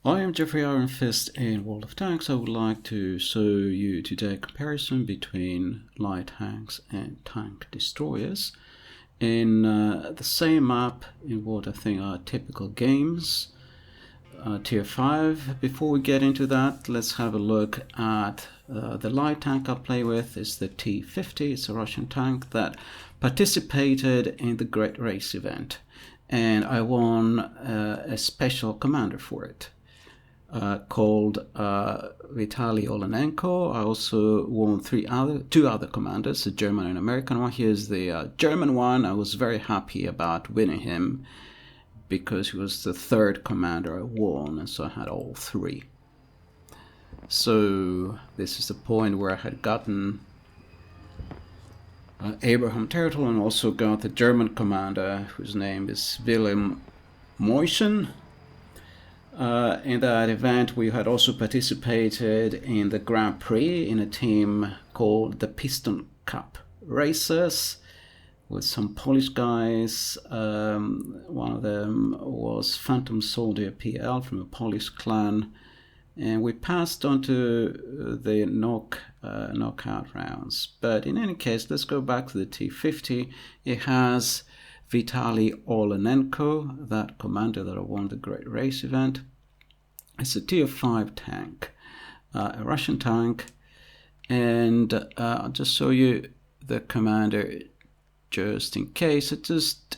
I am Geoffrey Iron Fist in World of Tanks. I would like to show you today a comparison between light tanks and tank destroyers in the same map in what I think are typical games, tier 5. Before we get into that, let's have a look at the light tank I play with. It's the T-50. It's a Russian tank that participated in the Great Race event, and I won a special commander for it. Called Vitaly Olenenko. I also won two other commanders, a German and American one. Here's the German one. I was very happy about winning him because he was the third commander I won, and so I had all three. So this is the point where I had gotten Abraham Turtle and also got the German commander, whose name is Wilhelm Moischen. In that event, we had also participated in the Grand Prix in a team called the Piston Cup Racers with some Polish guys. One of them was Phantom Soldier PL from a Polish clan. And we passed on to the knockout rounds. But in any case, let's go back to the T-50. It has Vitaly Olenenko, that commander that won the Great Race event. It's a tier 5 tank, a Russian tank, and I'll just show you the commander just in case. I just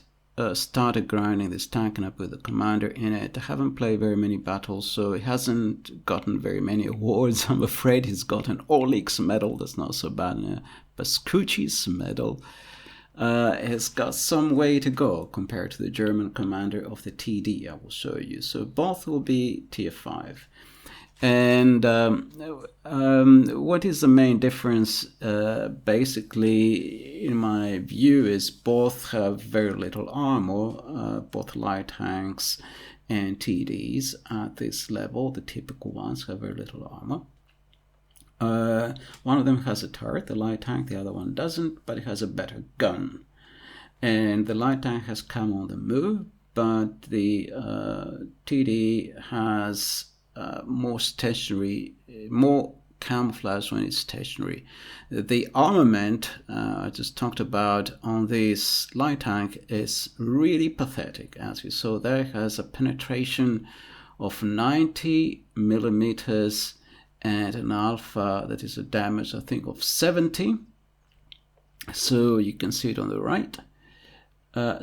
started grinding this tank and I put the commander in it. I haven't played very many battles, so it hasn't gotten very many awards. I'm afraid he's got an Orlik's medal. That's not so bad. A Pascucci's medal. Has got some way to go compared to the German commander of the TD I will show you. So both will be tier 5. And what is the main difference? Basically, in my view, is both have very little armor, both light tanks and TDs at this level. The typical ones have very little armor. One of them has a turret, the light tank, the other one doesn't, but it has a better gun. And the light tank has come on the move, but the TD has more stationary, more camouflage when it's stationary. The armament I just talked about on this light tank is really pathetic. As you saw there, it has a penetration of 90 millimeters and an alpha that is a damage, I think, of 70. So you can see it on the right.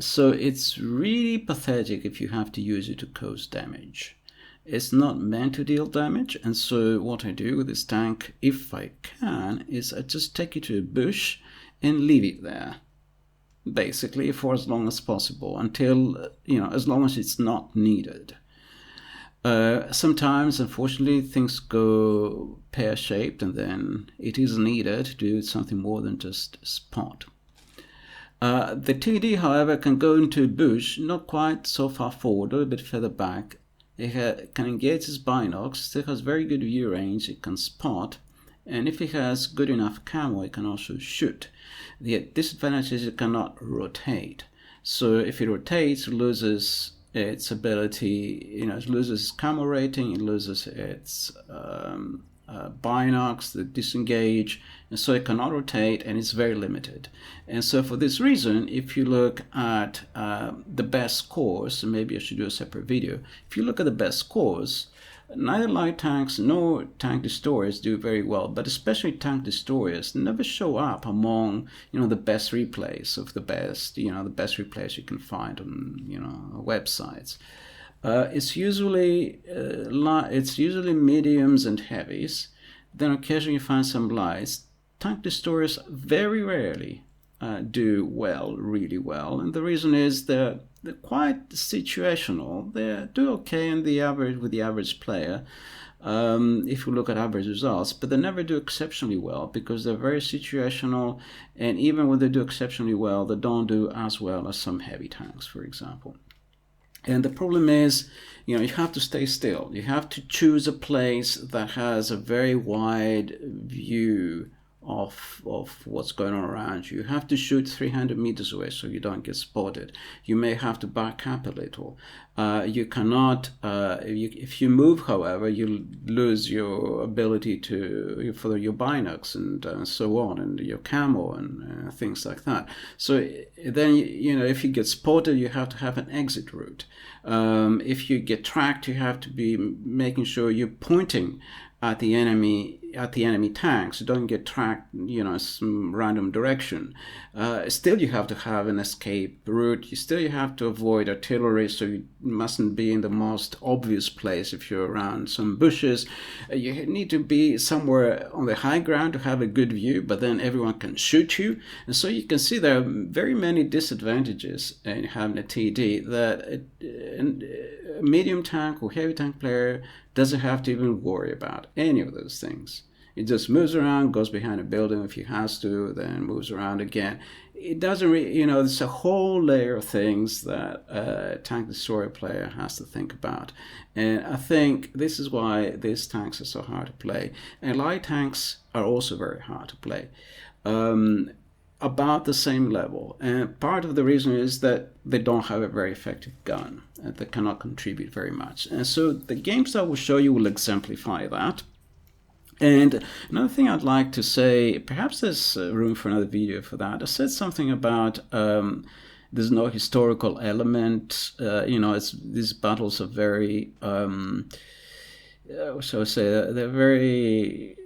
So it's really pathetic if you have to use it to cause damage. It's not meant to deal damage, and so what I do with this tank, if I can, is I just take it to a bush and leave it there, basically for as long as possible, until, as long as it's not needed. Sometimes, unfortunately, things go pear-shaped, and then it is needed to do something more than just spot. The TD, however, can go into a bush, not quite so far forward, a little bit further back. It can engage its binocs, still has very good view range, it can spot, and if it has good enough camo, it can also shoot. The disadvantage is it cannot rotate. So if it rotates, it loses its ability, it loses its camo rating, it loses its binocs, the disengage, and so it cannot rotate, and it's very limited. And so for this reason, if you look at the best scores, and maybe I should do a separate video, if you look at the best scores, neither light tanks nor tank destroyers do very well, but especially tank destroyers never show up among the best replays of the best, the best replays you can find on websites. It's usually mediums and heavies. Then occasionally you find some lights. Tank destroyers very rarely do well, really well, and the reason is they're quite situational. They do okay in the average with the average player, if you look at average results, but they never do exceptionally well because they're very situational, and even when they do exceptionally well, they don't do as well as some heavy tanks, for example. And the problem is, you have to stay still. You have to choose a place that has a very wide view of what's going on around you. You have to shoot 300 meters away so you don't get spotted. You may have to back up a little. You cannot, if you move, however, you lose your ability for your binocs and so on, and your camo and things like that. So then, if you get spotted, you have to have an exit route. If you get tracked, you have to be making sure you're pointing at the enemy tanks. You don't get tracked, some random direction. Still, you have to have an escape route. You have to avoid artillery, so you mustn't be in the most obvious place. If you're around some bushes, you need to be somewhere on the high ground to have a good view, but then everyone can shoot you. And so you can see there are very many disadvantages in having a TD that a medium tank or heavy tank player doesn't have to even worry about any of those things. It just moves around, goes behind a building if he has to, then moves around again. It doesn't really, there's a whole layer of things that a tank destroyer player has to think about. And I think this is why these tanks are so hard to play. And light tanks are also very hard to play. About the same level. And part of the reason is that they don't have a very effective gun. They cannot contribute very much. And so the games I will show you will exemplify that. And another thing I'd like to say, perhaps there's room for another video for that. I said something about there's no historical element. These battles are very, they're very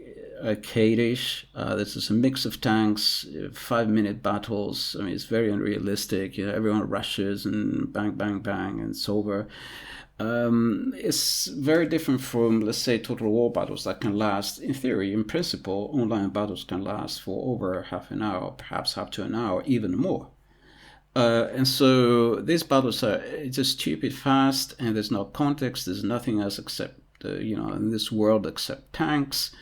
arcade-ish. This is a mix of tanks, 5-minute battles. I mean, it's very unrealistic. Everyone rushes and bang, bang, bang, and it's over. It's very different from, let's say, total war battles that can last, in theory, in principle, online battles can last for over half an hour, perhaps up to an hour, even more. And so these battles are just stupid fast, and there's no context. There's nothing else except, in this world except tanks.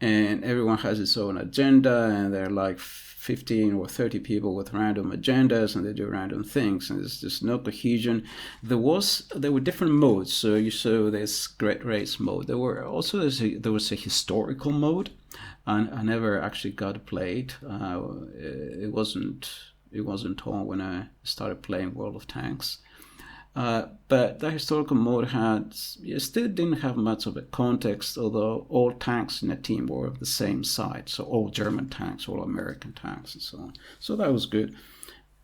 And everyone has its own agenda, and they're like 15 or 30 people with random agendas, and they do random things, and there's just no cohesion. There were different modes. So you saw this Great Race mode. There was a historical mode, and I never actually got to play it. It wasn't on when I started playing World of Tanks. But the historical mode still didn't have much of a context, although all tanks in a team were of the same side. So all German tanks, all American tanks, and so on. So that was good.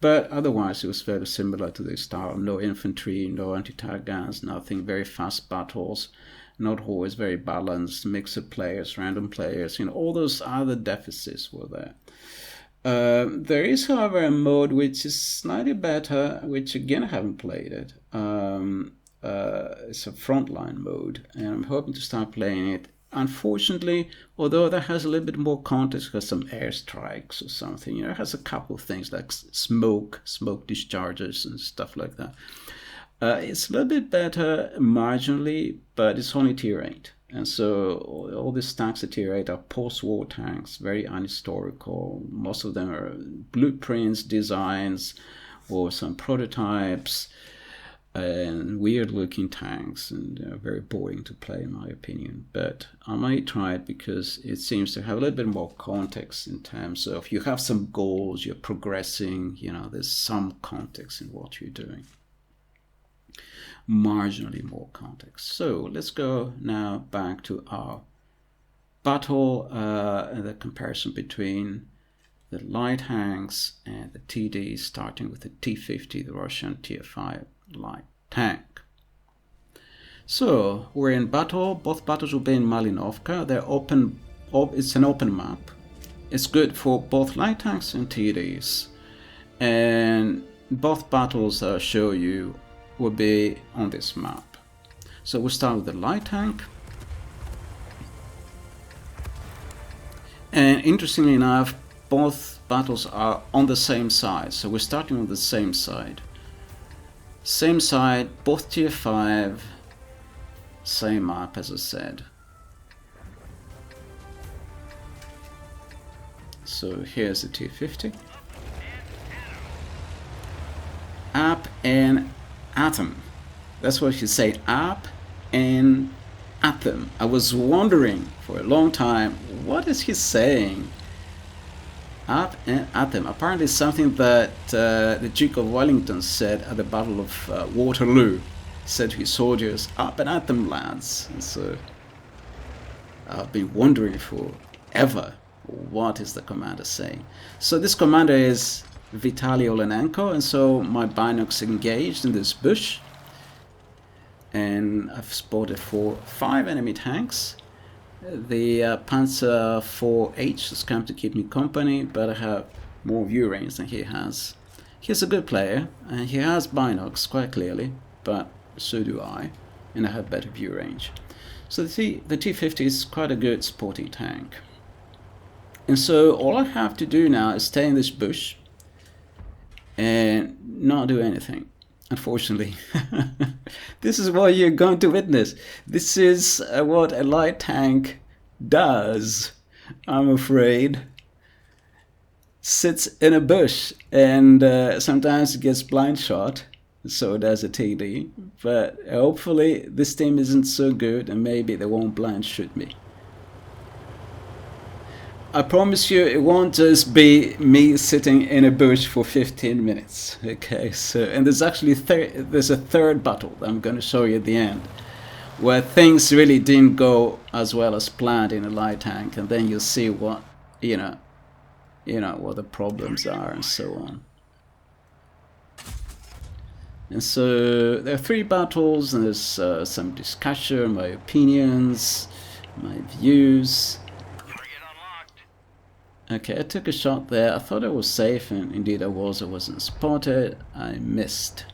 But otherwise, it was very similar to this style. No infantry, no anti-tank guns, nothing. Very fast battles, not always very balanced, mix of players, random players. All those other deficits were there. There is, however, a mode which is slightly better, which again I haven't played it. It's a frontline mode, and I'm hoping to start playing it. Unfortunately, although that has a little bit more context, because some airstrikes or something, it has a couple of things like smoke discharges and stuff like that. It's a little bit better marginally, but it's only tier 8. And so all these tanks at tier 8 are post-war tanks, very unhistorical. Most of them are blueprints, designs, or some prototypes, and weird-looking tanks, and they're very boring to play, in my opinion. But I might try it because it seems to have a little bit more context in terms of you have some goals, you're progressing, there's some context in what you're doing. Marginally more context. So let's go now back to our battle and the comparison between the light tanks and the TDs, starting with the T-50, the Russian Tier 5 light tank. So we're in battle. Both battles will be in Malinovka. They're open. It's an open map. It's good for both light tanks and TDs. And both battles I'll show you will be on this map. So we'll start with the light tank. And interestingly enough, both battles are on the same side. So we're starting on the same side. Same side, both tier 5, same map as I said. So here's the tier 50. Up and atom. That's what you say, up and atom. I was wondering for a long time, what is he saying? up and at them. Apparently something that the Duke of Wellington said at the Battle of Waterloo. Said to his soldiers, up and at them, lads. And so I've been wondering forever, what is the commander saying? So this commander is Vitaly Olenenko, and so my binocs engaged in this bush, and I've spotted 5 enemy tanks. The Panzer 4H has come to keep me company, but I have more view range than he has. He's a good player, and he has binocs quite clearly, but so do I, and I have better view range. So the T-50 is quite a good sporting tank. And so all I have to do now is stay in this bush and not do anything. Unfortunately, this is what you're going to witness. This is what a light tank does, I'm afraid. Sits in a bush and sometimes gets blind shot. So does a TD. But hopefully this team isn't so good and maybe they won't blind shoot me. I promise you it won't just be me sitting in a bush for 15 minutes. Okay, so, and there's actually there's a third battle that I'm going to show you at the end, where things really didn't go as well as planned in a light tank, and then you'll see what, you know, what the problems are and so on. And so there are 3 battles, and there's some discussion, my opinions, my views. Okay, I took a shot there. I thought I was safe, and indeed I was. I wasn't spotted. I missed.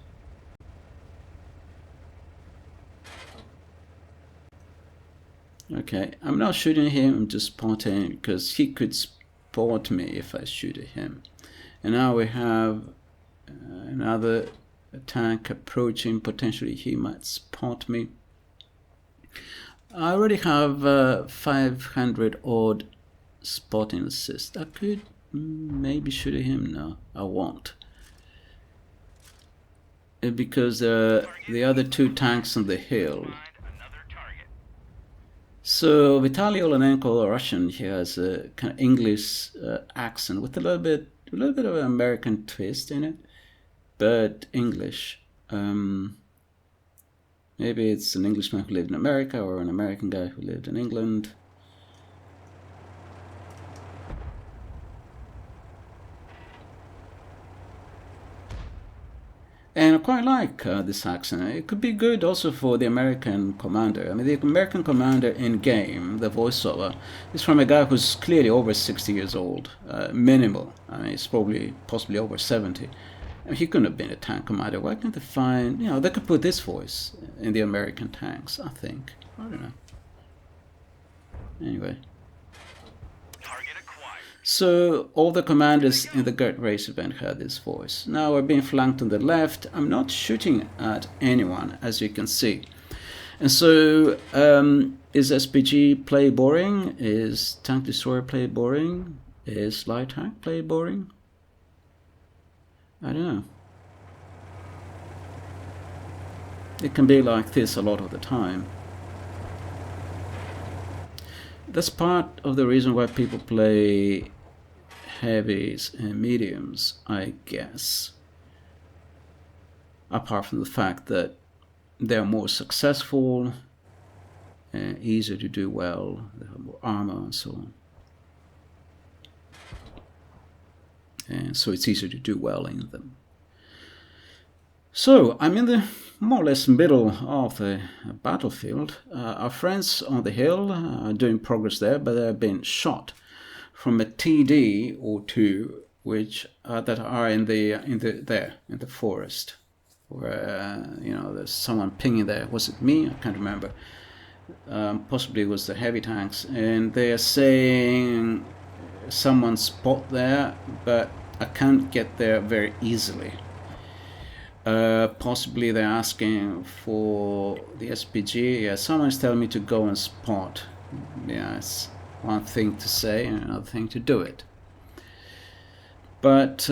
Okay, I'm not shooting him. I'm just spotting because he could spot me if I shoot at him. And now we have another tank approaching. Potentially he might spot me. I already have 500 odd spotting assist. I could maybe shoot at him. No, I won't, because the other 2 tanks on the hill. So Vitaly Olenenko, a Russian, he has a kind of English accent with a little bit of an American twist in it, but English. Maybe it's an Englishman who lived in America or an American guy who lived in England. And I quite like this accent. It could be good also for the American commander. I mean, the American commander in game, the voiceover, is from a guy who's clearly over 60 years old. Minimal. I mean, it's possibly over 70. I mean, he couldn't have been a tank commander. Why can't they find, they could put this voice in the American tanks, I think. I don't know. Anyway. So all the commanders in the Great Race event had this voice. Now we're being flanked on the left. I'm not shooting at anyone, as you can see. And so is SPG play boring? Is Tank Destroyer play boring? Is Light Tank play boring? I don't know. It can be like this a lot of the time. That's part of the reason why people play heavies and mediums, I guess. Apart from the fact that they're more successful, easier to do well, they have more armor and so on. And so it's easier to do well in them. So I'm in the more or less middle of the battlefield. Our friends on the hill are doing progress there, but they're being shot from a TD or 2, which that are in the forest, where there's someone pinging there. Was it me? I can't remember. Possibly it was the heavy tanks, and they are saying someone spot there, but I can't get there very easily. Possibly they're asking for the SPG. Yeah, someone's telling me to go and spot. Yeah, it's one thing to say and another thing to do it. But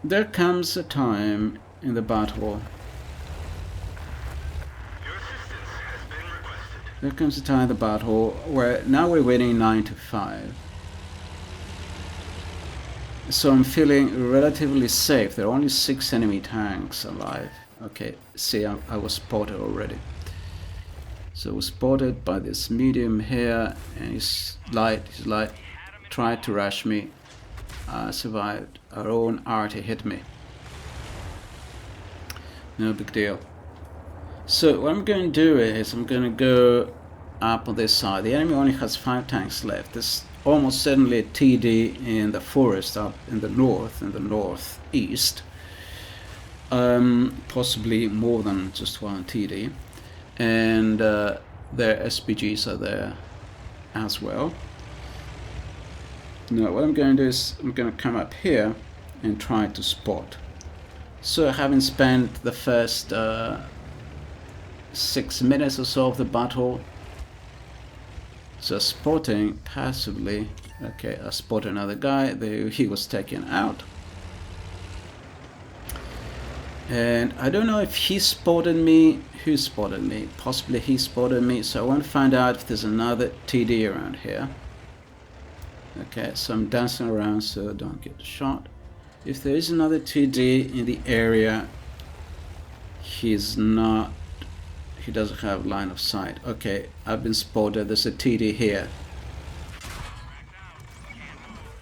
there comes a time in the battle There comes the time of the battle where now we're winning 9-5. So I'm feeling relatively safe. There are only 6 enemy tanks alive. Okay, see, I was spotted already. So I was spotted by this medium here, and his light tried to rush me. I survived. Our own arty hit me. No big deal. So what I'm going to do is I'm going to go up on this side. The enemy only has 5 tanks left. There's almost certainly a TD in the forest up in the northeast. Possibly more than just one TD. And their SPGs are there as well. Now what I'm going to do is I'm going to come up here and try to spot. So having spent the first 6 minutes or so of the battle, so spotting passively. Okay, I spot another guy. He was taken out. And I don't know if he spotted me. Who spotted me? Possibly he spotted me. So I want to find out if there's another TD around here. Okay, so I'm dancing around so I don't get shot. If there is another TD in the area, he doesn't have line of sight. Okay, I've been spotted. There's a TD here.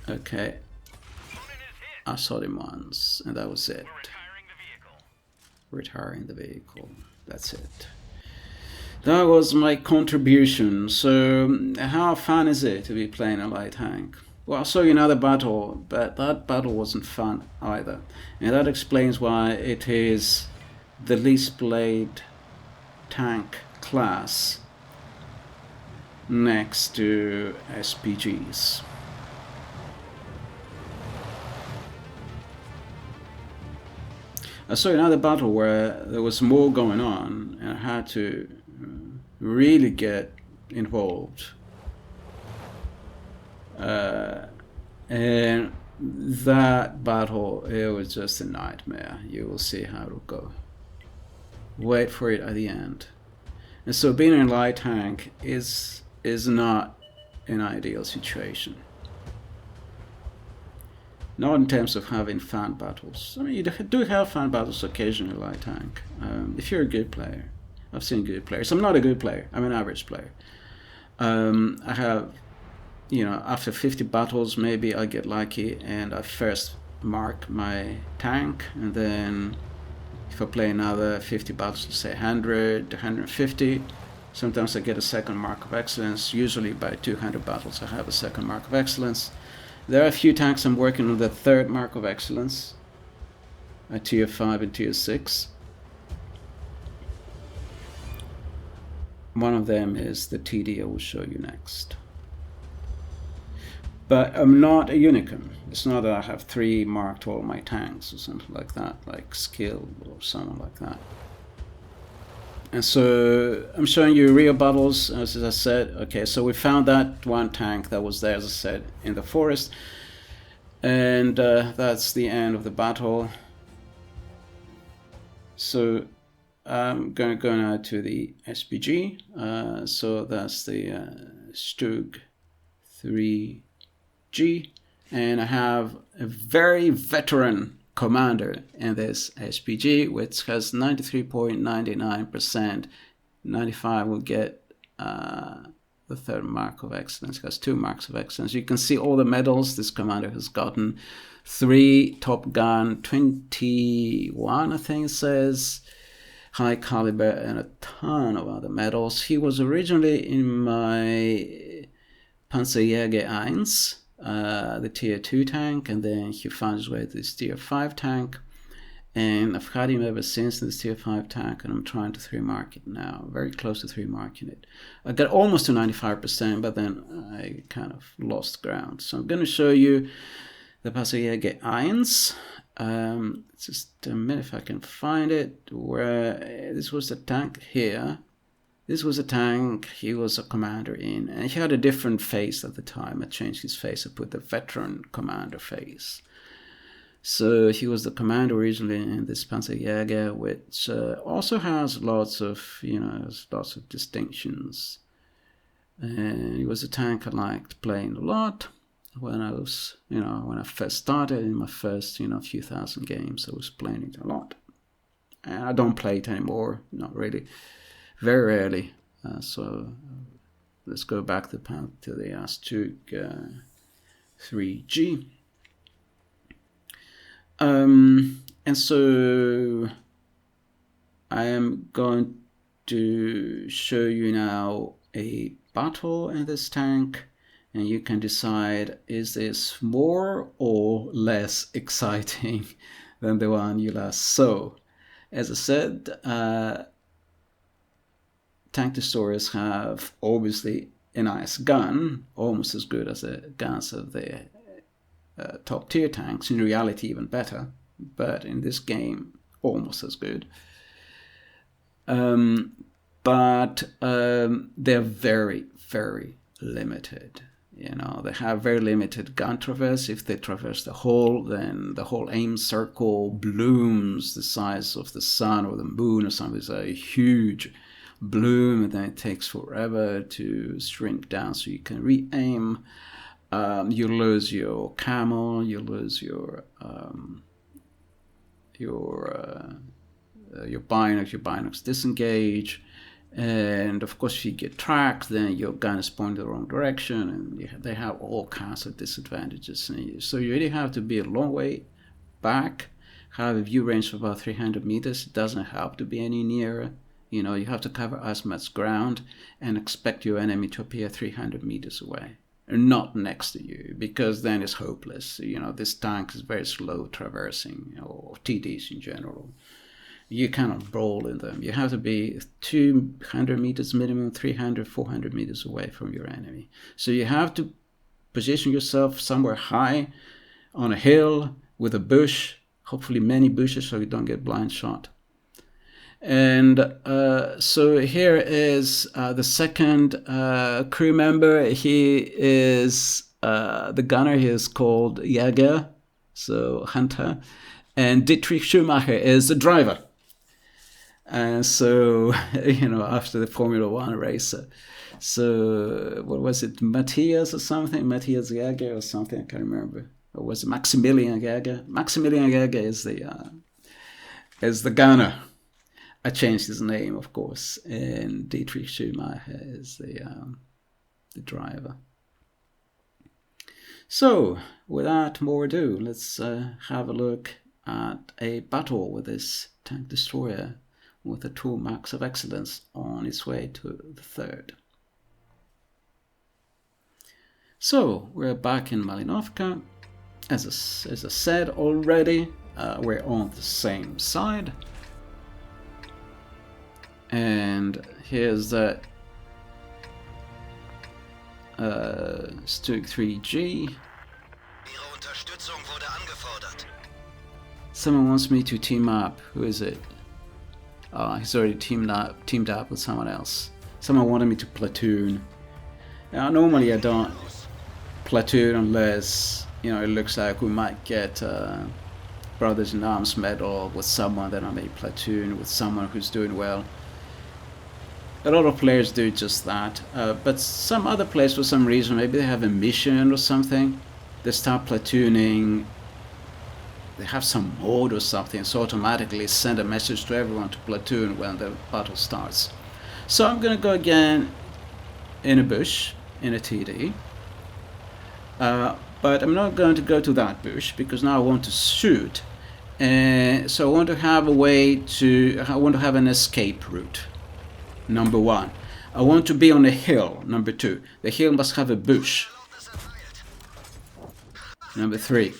Okay, I saw him once, and that was it. Retiring the vehicle. That's it. That was my contribution. So how fun is it to be playing a light tank? Well, I saw another battle, but that battle wasn't fun either. And that explains why it is the least played tank class next to SPGs. I saw another battle where there was more going on and I had to really get involved. And that battle, it was just a nightmare. You will see how it'll go. Wait for it at the end. And so being in a light tank is not an ideal situation. Not in terms of having fan battles. I mean, you do have fan battles occasionally in light tank. If you're a good player. I've seen good players. I'm not a good player. I'm an average player. I have, after 50 battles, maybe I get lucky and I first mark my tank, and then if I play another 50 battles, say 100, 150, sometimes I get a second mark of excellence. Usually by 200 battles, I have a second mark of excellence. There are a few tanks I'm working on the third mark of excellence, at tier 5 and tier 6. One of them is the TD I will show you next. But I'm not a unicorn. It's not that I have 3 marked all my tanks or something like that, like skill or something like that. And so I'm showing you real battles, as I said. Okay, so we found that one tank that was there, as I said, in the forest. And that's the end of the battle. So I'm going to go now to the SPG. So that's the Stug 3G. And I have a very veteran commander in this SPG, which has 93.99%. 95 will get the third mark of excellence. It has 2 marks of excellence. You can see all the medals this commander has gotten. 3 Top Gun, 21 I think it says, high caliber, and a ton of other medals. He was originally in my Panzerjäger 1, the tier 2 tank, and then he found his way to this tier 5 tank, and I've had him ever since in this tier 5 tank, and I'm trying to 3 mark it now, very close to 3 marking it. I got almost to 95%, but then I kind of lost ground. So I'm going to show you the Panzerjäger 1. Just a minute if I can find it, where this was the tank here. This was a tank he was a commander in, and he had a different face at the time. I changed his face, I put the veteran commander face. So he was the commander originally in this Panzerjäger, which also has lots of, lots of distinctions. And it was a tank I liked playing a lot when I was, when I first started in my first, few thousand games. I was playing it a lot. And I don't play it anymore, not really, very rarely. So let's go back to the Astug 3G. And so I am going to show you now a battle in this tank, and you can decide, is this more or less exciting than the one you last saw? As I said, tank destroyers have obviously a nice gun, almost as good as the guns of the top tier tanks, in reality even better, but in this game almost as good. But they're very, very limited. They have very limited gun traverse. If they traverse the hole, then the whole aim circle blooms the size of the sun or the moon or something. It's a huge bloom, and then it takes forever to shrink down so you can re-aim. You lose your camo, you lose your binocs disengage, and of course if you get tracked, then your gun is pointed the wrong direction, and they have all kinds of disadvantages. So you really have to be a long way back, have a view range of about 300 meters. It doesn't help to be any nearer. You have to cover as much ground and expect your enemy to appear 300 meters away, and not next to you, because then it's hopeless. This tank is very slow traversing, or TDs in general. You cannot brawl in them. You have to be 200 meters minimum, 300, 400 meters away from your enemy. So you have to position yourself somewhere high on a hill with a bush, hopefully many bushes, so you don't get blind shot. And so here is the second crew member. He is the gunner. He is called Jäger, so hunter. And Dietrich Schumacher is the driver. And so, after the Formula One racer. So, what was it, Matthias or something? Matthias Jäger or something, I can't remember. Or was it Maximilian Jäger? Maximilian Jäger is the gunner. I changed his name, of course, and Dietrich Schumacher is the driver. So, without more ado, let's have a look at a battle with this tank destroyer with the 2 marks of excellence on its way to the 3rd. So, we're back in Malinovka. As I said already, we're on the same side. And here's the Stug 3G. Someone wants me to team up. Who is it? He's already teamed up with someone else. Someone wanted me to platoon. Now, normally I don't platoon unless, it looks like we might get Brothers in Arms medal with someone. Then I may platoon with someone who's doing well. A lot of players do just that, but some other players, for some reason, maybe they have a mission or something, they start platooning. They have some mode or something, so automatically send a message to everyone to platoon when the battle starts. So I'm going to go again in a bush, in a TD, but I'm not going to go to that bush because now I want to shoot, and so I want to have an escape route. Number 1. I want to be on a hill. Number 2. The hill must have a bush. Number 3.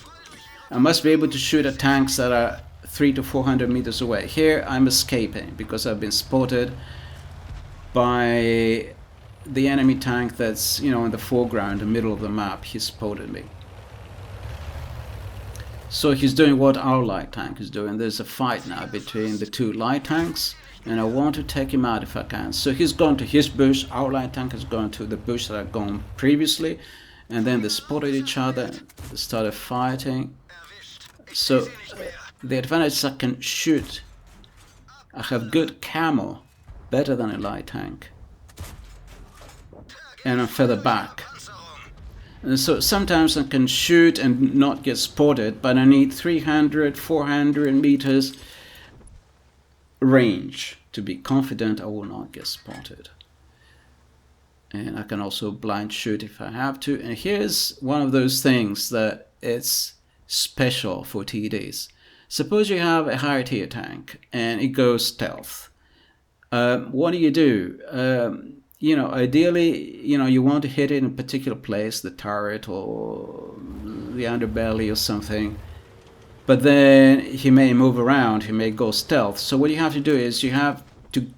I must be able to shoot at tanks that are 300 to 400 meters away. Here I'm escaping because I've been spotted by the enemy tank that's, in the foreground, the middle of the map. He spotted me. So he's doing what our light tank is doing. There's a fight now between the 2 light tanks, and I want to take him out if I can. So he's gone to his bush, our light tank has gone to the bush that I've gone previously, and then they spotted each other, they started fighting. So the advantage is I can shoot. I have good camo, better than a light tank. and I'm further back. And so sometimes I can shoot and not get spotted, but I need 300, 400 meters range to be confident I will not get spotted. And I can also blind shoot if I have to. And here's one of those things that it's special for TDs. Suppose you have a higher tier tank and it goes stealth. What do? Ideally, you want to hit it in a particular place, the turret or the underbelly or something. But then he may move around, he may go stealth. So what you have to do is you have to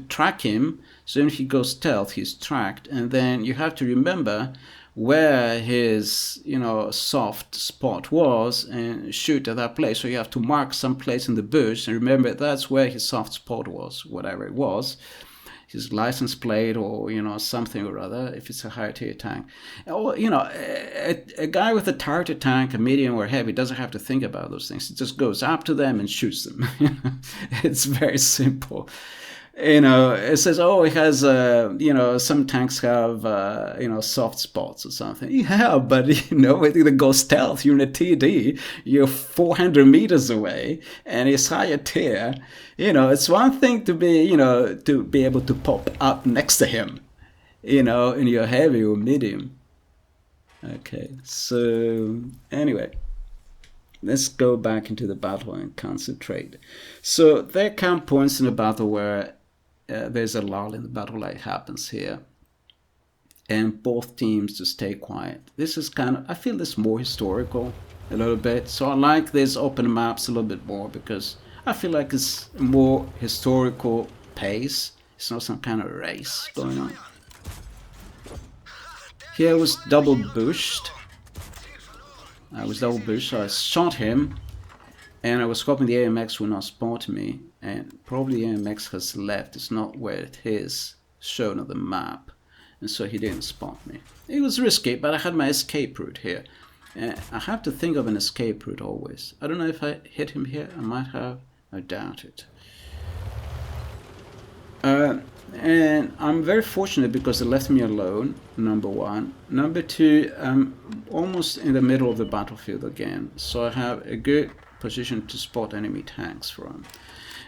track him. So if he goes stealth, he's tracked. And then you have to remember where his, soft spot was and shoot at that place. So you have to mark some place in the bush and remember that's where his soft spot was, whatever it was. His license plate or, something or other, if it's a higher tier tank. Or, a guy with a targeted tank, a medium or heavy, doesn't have to think about those things. It just goes up to them and shoots them. It's very simple. It says, oh, it has, some tanks have, soft spots or something. Yeah, but, it either goes stealth, you're in a TD, you're 400 meters away, and it's higher tier. It's one thing to be, to be able to pop up next to him, in your heavy or medium. Okay, so, anyway. Let's go back into the battle and concentrate. So there come points in the battle where there's a lull in the battle like happens here. And both teams just stay quiet. This is I feel this more historical a little bit. So I like these open maps a little bit more because I feel like it's a more historical pace. It's not some kind of race going on. Here I was double bushed. So I shot him. And I was hoping the AMX would not spot me, and probably the AMX has left. It's not where it is shown on the map, and so he didn't spot me. It was risky, but I had my escape route here. I have to think of an escape route always. I don't know if I hit him here. I might have. I doubt it. And I'm very fortunate because they left me alone, number one. Number two, I'm almost in the middle of the battlefield again, so I have a good position to spot enemy tanks from.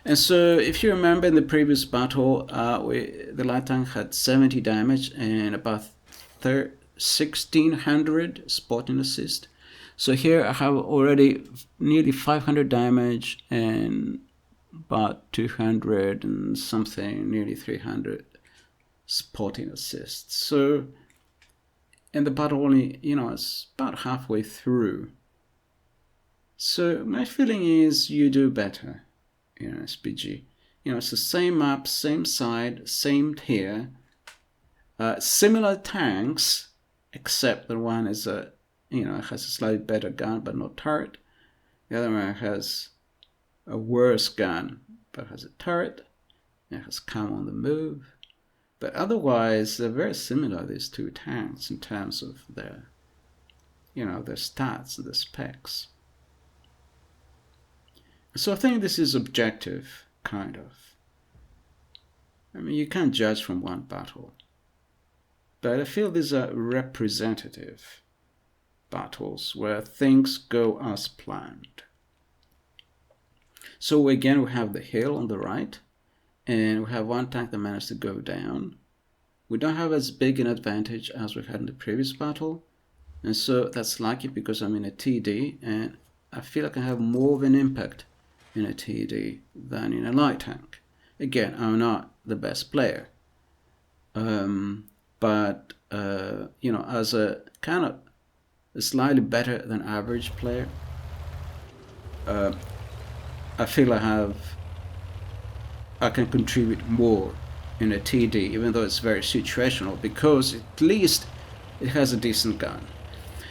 And so if you remember in the previous battle, the light tank had 70 damage and about 1600 spotting assist. So here I have already nearly 500 damage and about 200 and something, nearly 300 spotting assists. So and the battle only, it's about halfway through. So my feeling is you do better in SPG. It's the same map, same side, same tier, similar tanks, except that one is it has a slightly better gun but not turret. The other one has a worse gun but has a turret. It has come on the move. But otherwise, they're very similar, these two tanks, in terms of their, their stats and their specs. So I think this is objective, kind of. I mean, you can't judge from one battle. But I feel these are representative battles where things go as planned. So again, we have the hill on the right, and we have one tank that managed to go down. We don't have as big an advantage as we had in the previous battle, and so that's lucky because I'm in a TD, and I feel like I have more of an impact in a TD than in a light tank. Again, I'm not the best player, but as a kind of a slightly better than average player, I feel I can contribute more in a TD, even though it's very situational, because at least it has a decent gun.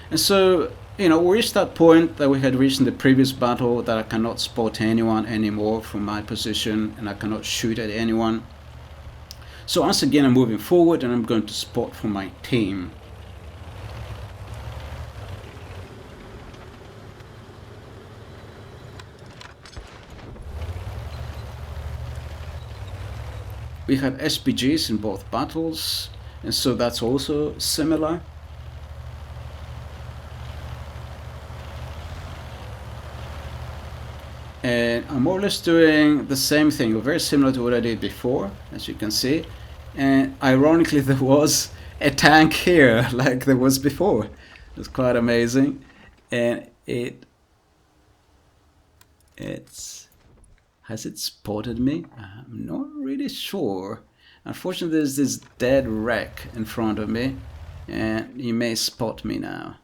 And so, we reached that point that we had reached in the previous battle, that I cannot spot anyone anymore from my position, and I cannot shoot at anyone. So once again, I'm moving forward, and I'm going to spot for my team. We had SPGs in both battles, and so that's also similar. And I'm more or less doing the same thing, very similar to what I did before, as you can see. And ironically, there was a tank here, like there was before. It was quite amazing. And has it spotted me? I'm not really sure. Unfortunately, there's this dead wreck in front of me, and he may spot me now.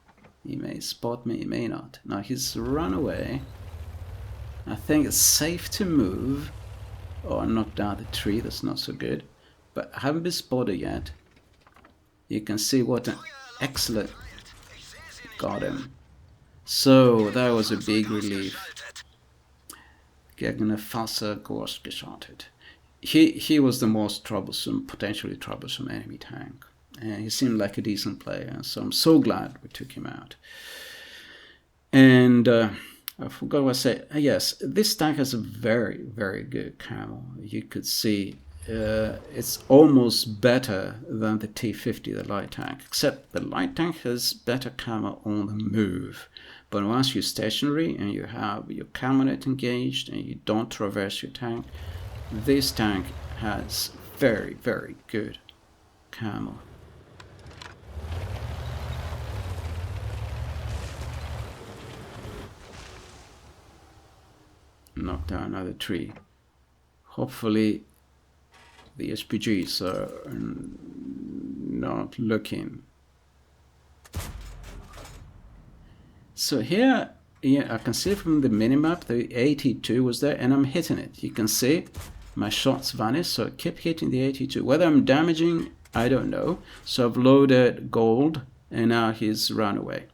He may spot me, he may not. Now he's run away. I think it's safe to move. Oh, I knocked down the tree, that's not so good. But I haven't been spotted yet. You can see what an excellent... Got him. So, that was a big relief. Gegen Fasse Gors geschottet. He was the most troublesome, potentially troublesome enemy tank. And he seemed like a decent player, so I'm so glad we took him out. And... I forgot what I said. Yes, this tank has a very, very good camo. You could see it's almost better than the T50, the light tank. Except the light tank has better camo on the move. But once you're stationary and you have your camo net engaged and you don't traverse your tank, this tank has very, very good camo. Knock down another tree. Hopefully the SPGs are not looking. So here, I can see from the minimap the AT2 was there and I'm hitting it. You can see my shots vanish, so I keep hitting the AT2. Whether I'm damaging, I don't know. So I've loaded gold and now he's run away.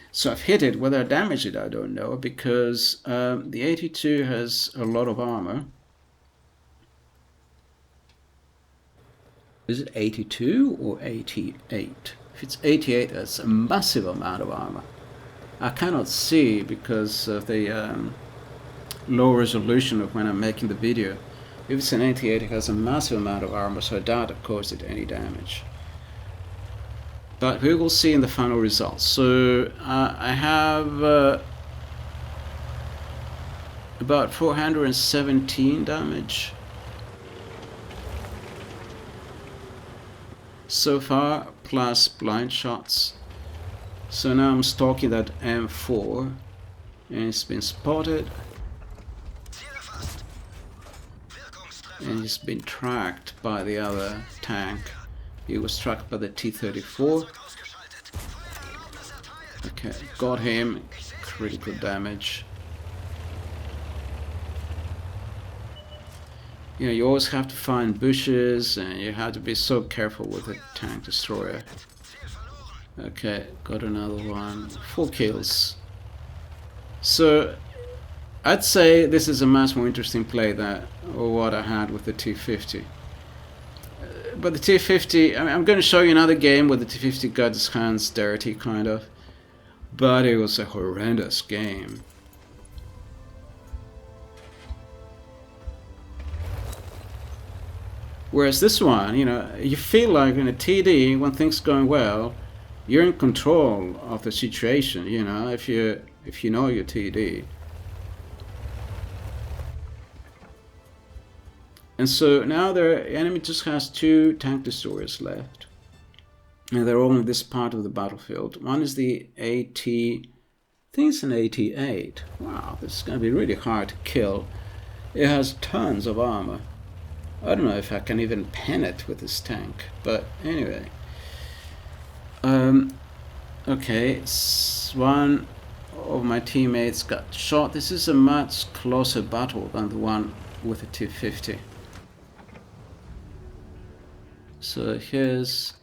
So I've hit it. Whether I damage it, I don't know, because the 82 has a lot of armor. Is it 82 or 88? If it's 88, that's a massive amount of armor. I cannot see because of the low resolution of when I'm making the video. If it's an 88, it has a massive amount of armor, so I doubt it caused it any damage. But we will see in the final results. So I have about 417 damage so far, plus blind shots. So now I'm stalking that M4 and it's been spotted and it's been tracked by the other tank. He was struck by the T-34. Okay, got him. Critical damage. You know, you always have to find bushes and you have to be so careful with a tank destroyer. Okay, got another one. 4 kills. So, I'd say this is a much more interesting play than what I had with the T-50. But the T-50, I mean, I'm going to show you another game where the T-50 got his hands dirty, kind of. But it was a horrendous game. Whereas this one, you know, you feel like in a TD, when things going well, you're in control of the situation, you know, if you know your TD. And so now the enemy just has 2 tank destroyers left. And they're all in this part of the battlefield. One is the AT, I think it's an 88. Wow, this is going to be really hard to kill. It has tons of armor. I don't know if I can even pen it with this tank. But anyway. Okay, one of my teammates got shot. This is a much closer battle than the one with the T-50. So here's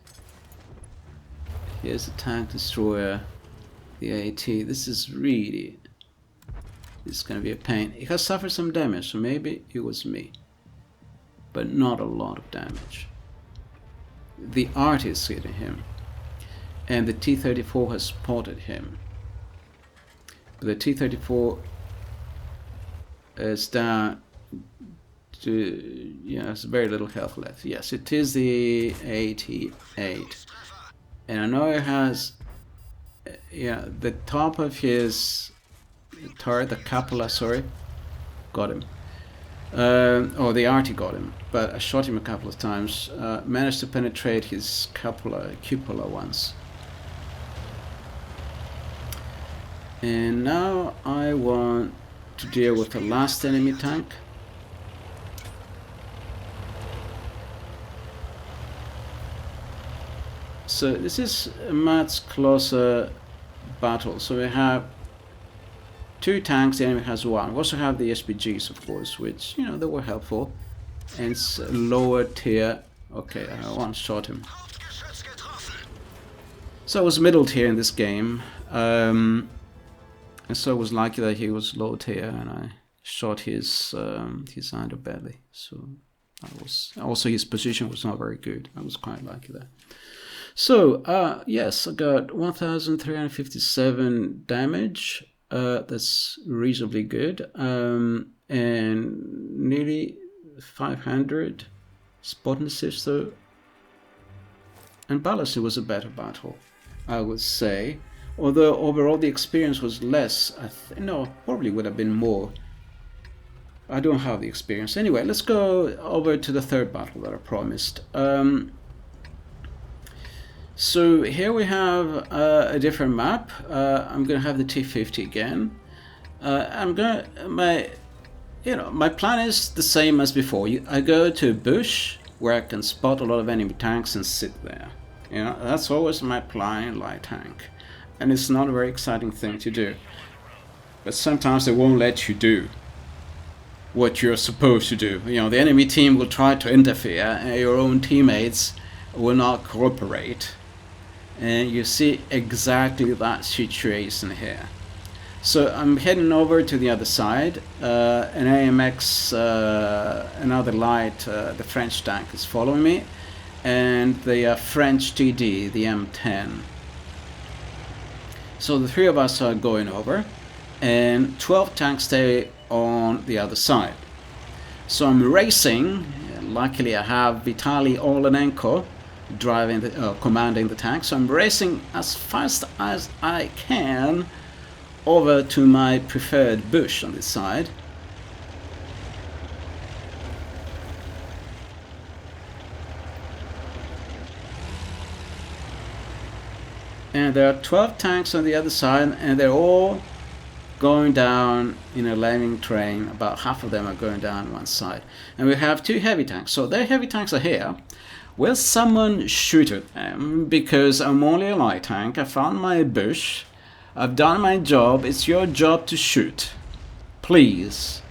the tank destroyer, the AT. This is going to be a pain. It has suffered some damage, so maybe it was me, but not a lot of damage. The art is hitting him, and the T-34 has spotted him. But the T-34 is down yeah, it's very little health left. Yes, it is the 88. And I know it has, yeah, the top of his turret, the cupola, sorry, got him. Or the arty got him, but I shot him a couple of times. Managed to penetrate his cupola once. And now I want to deal with the last enemy tank. So this is a much closer battle. So we have 2 tanks, the enemy has 1. We also have the SPGs, of course, which, you know, they were helpful. And it's lower tier. Okay, I one shot him. So I was middle tier in this game. And so I was lucky that he was low tier, and I shot his under belly. So I was also, his position was not very good. I was quite lucky there. So yes, I got 1,357 damage. That's reasonably good, and nearly 500 spot and assist though. And Ballast was a better battle, I would say. Although overall the experience was less. No, probably would have been more. I don't have the experience. Anyway, let's go over to the third battle that I promised. So here we have a different map. I'm gonna have the T50 again. My plan is the same as before. I go to a bush where I can spot a lot of enemy tanks and sit there. You know, that's always my plan in light tank, and it's not a very exciting thing to do. But sometimes they won't let you do what you're supposed to do. You know, the enemy team will try to interfere, and your own teammates will not cooperate. And you see exactly that situation here. So I'm heading over to the other side. An AMX, another light, the French tank is following me, and the French TD, the M10. So the 3 of us are going over, and 12 tanks stay on the other side. So I'm racing. Luckily I have Vitaly Olenenko driving commanding the tank, so I'm racing as fast as I can over to my preferred bush on this side. And there are 12 tanks on the other side, and they're all going down in a landing train. About half of them are going down one side. And we have 2 heavy tanks. So their heavy tanks are here. Will someone shoot at them? Because I'm only a light tank. I found my bush. I've done my job. It's your job to shoot. Please.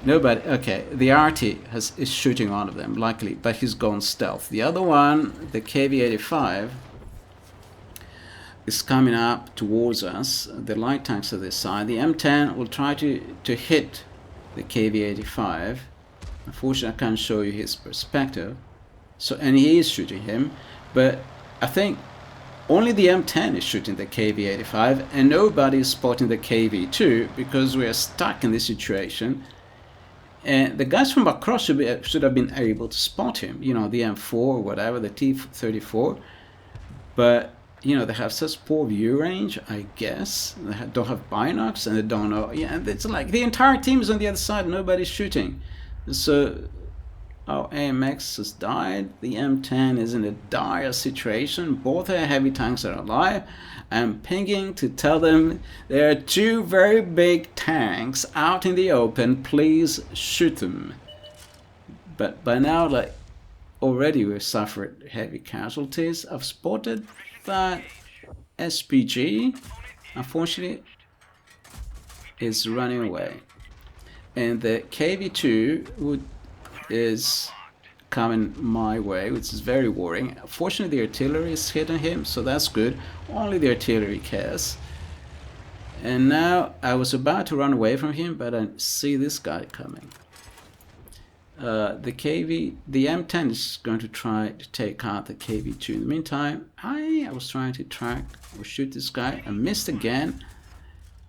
Nobody. Okay, the RT is shooting one of them, luckily, but he's gone stealth. The other one, the KV-85, is coming up towards us. The light tanks are this side. The M10 will try to hit the KV-85. Unfortunately, I can't show you his perspective. So, and he is shooting him, but I think only the M10 is shooting the KV-85, and nobody is spotting the KV-2 because we are stuck in this situation. And the guys from across should have been able to spot him. You know, the M4 or whatever, the T-34, but you know, they have such poor view range, I guess. They don't have binocs, and they don't know. Yeah, it's like the entire team is on the other side, nobody's shooting. So our AMX has died. The M10 is in a dire situation. Both our heavy tanks are alive. I'm pinging to tell them there are 2 very big tanks out in the open. Please shoot them. But by now, like, already we've suffered heavy casualties. I've spotted that SPG, unfortunately, is running away. And the KV-2 is coming my way, which is very worrying. Fortunately, the artillery is hitting him, so that's good. Only the artillery cares. And now I was about to run away from him, but I see this guy coming. The M10 is going to try to take out the KV-2. In the meantime, I was trying to track or shoot this guy. I missed again.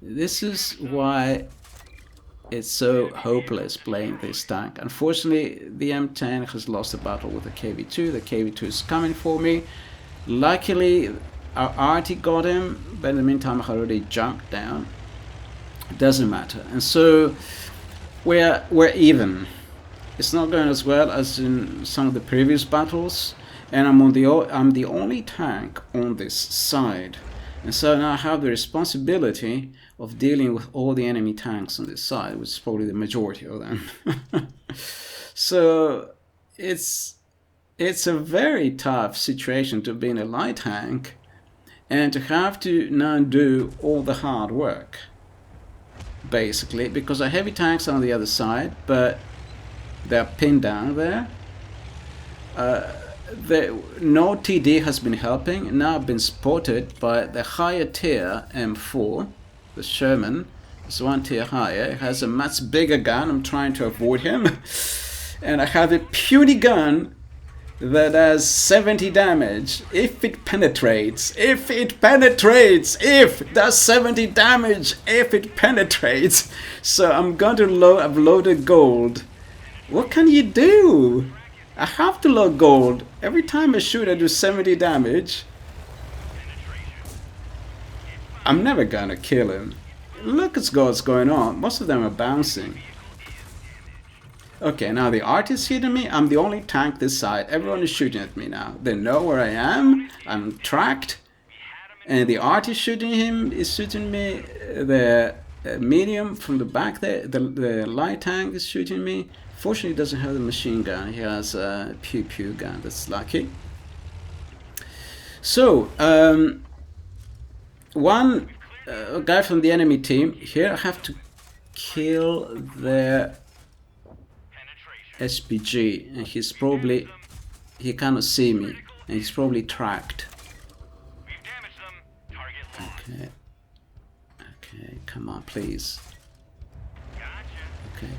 This is why it's so hopeless playing this tank. Unfortunately, the M10 has lost the battle with the KV2. The KV2 is coming for me. Luckily, our arty got him, but in the meantime, I had already jumped down. It doesn't matter. And so we're even. It's not going as well as in some of the previous battles, and I'm the only tank on this side. And so now I have the responsibility of dealing with all the enemy tanks on this side, which is probably the majority of them. So it's a very tough situation to be in a light tank and to have to now do all the hard work, basically, because our heavy tanks are on the other side, but they're pinned down there. No TD has been helping. Now I've been spotted by the higher tier M4, the Sherman. It's one tier higher. It has a much bigger gun. I'm trying to avoid him. And I have a puny gun that does 70 damage if it penetrates. If it does 70 damage if it penetrates. So I'm going to I've loaded gold. What can you do? I have to load gold. Every time I shoot, I do 70 damage. I'm never gonna kill him. Look at what's going on. Most of them are bouncing. Okay, now the art is hitting me. I'm the only tank this side. Everyone is shooting at me now. They know where I am. I'm tracked. And the art is shooting me. The medium from the back there, the light tank is shooting me. Fortunately, he doesn't have the machine gun. He has a pew-pew gun. That's lucky. So, one guy from the enemy team. Here I have to kill their SPG. And he cannot see me. And he's probably tracked. Okay. Okay, come on, please. Okay.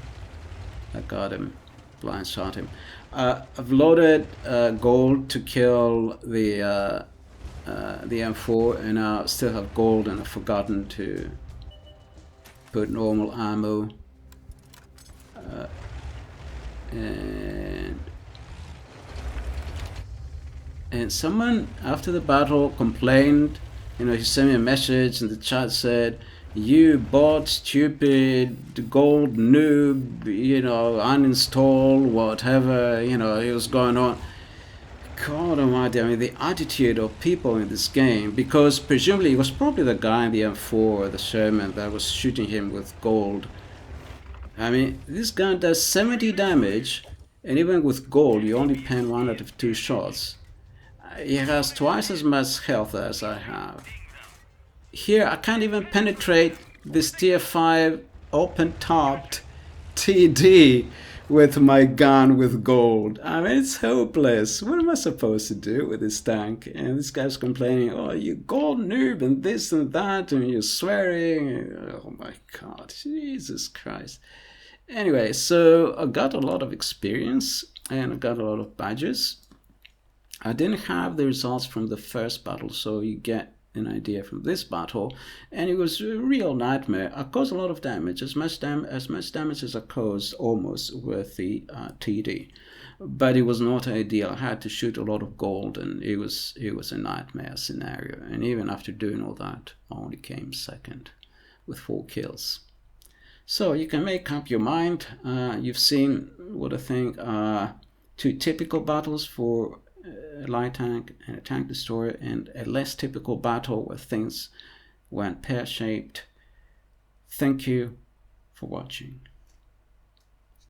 I got him. Blind shot him. I've loaded gold to kill the M4, and I still have gold, and I've forgotten to put normal ammo. And someone after the battle complained. You know, he sent me a message in the chat, said, "You bot, stupid, gold noob, you know, uninstall, whatever," you know, it was going on. God almighty, I mean, the attitude of people in this game, because presumably it was probably the guy in the M4 or the Sherman that was shooting him with gold. I mean, this gun does 70 damage, and even with gold, you only pen 1 out of 2 shots. He has twice as much health as I have. Here, I can't even penetrate this tier 5 open-topped TD with my gun with gold. I mean, it's hopeless. What am I supposed to do with this tank? And this guy's complaining, "Oh, you gold noob," and this and that, and you're swearing. Oh my God, Jesus Christ. Anyway, so I got a lot of experience, and I got a lot of badges. I didn't have the results from the first battle, so you get an idea from this battle, and it was a real nightmare. I caused a lot of damage, as much damage as I caused almost with the TD, but it was not ideal. I had to shoot a lot of gold, and it was a nightmare scenario. And even after doing all that, I only came second with 4 kills. So you can make up your mind. You've seen what I think are 2 typical battles for a light tank and a tank destroyer, and a less typical battle where things went pear-shaped. Thank you for watching.